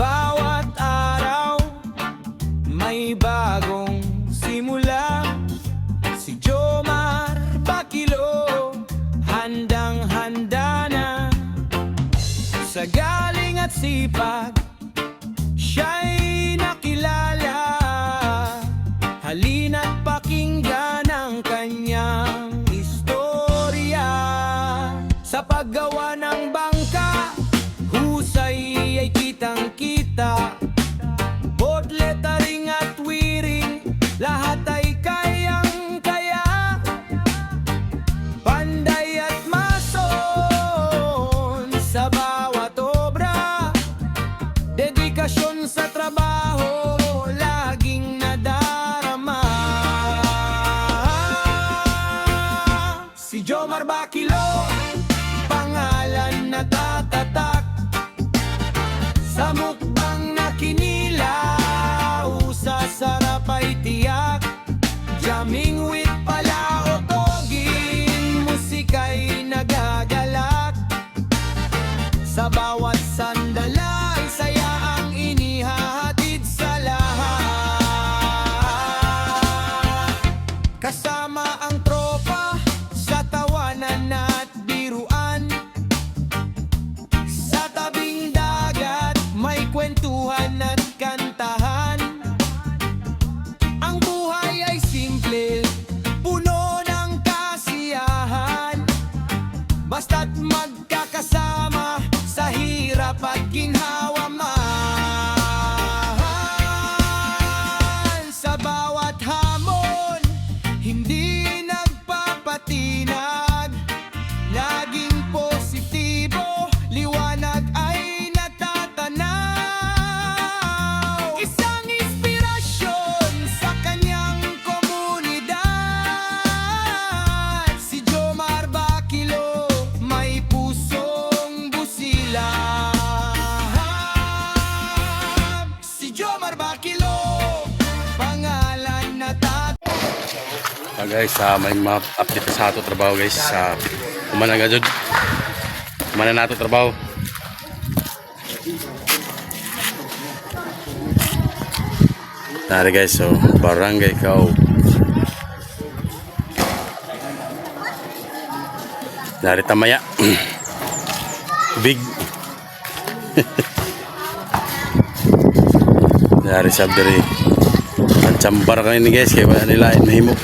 bawat araw may bagong simula. Si Jomar Bakilo handang-handa na. Sa galing at sipag siya'y nakilala. Halina't pakinggan ang kanyang istorya. Sa paggawa ng bangka, husay ay kitang-kita. Board lettering at wiring, lahat ay kayang-kaya. Panday at mason sa bawat obra. Dedikasyon sa trabaho, laging nadarama. Si Jomar Bakilo, pangalan na tatatak sa mukbang na kinilaw. Sa sarap ay tiyak, jamming with pala o toging, musika'y nagagalak. Sa bawat sandala ay saya ang inihahatid sa lahat. Kasama ang tropa sa tawanan at biruan. Sa tabing dagat may kwentuhan at kantahan. Ang buhay ay simple, puno ng kasiyahan. Basta't magkakasama sa hirap at ginhawa man. Sa bawat hamon, hindi nagpapatinag. Laging positibo, liwanag ay natatanaw. Isang inspirasyon sa kanyang komunidad. Si Jomar Bakilo, may pusong busila. Si Jomar Bakilo, pangalan na Guys, may update sa ato trabaho guys. Kumana nga jud. Kumana na ato trabaho. Tara guys, so Barangay Kao. Dari Tamaya. Big. Dari Sabdiri. Ang chambar kanini guys, kaya wala nila nahimo.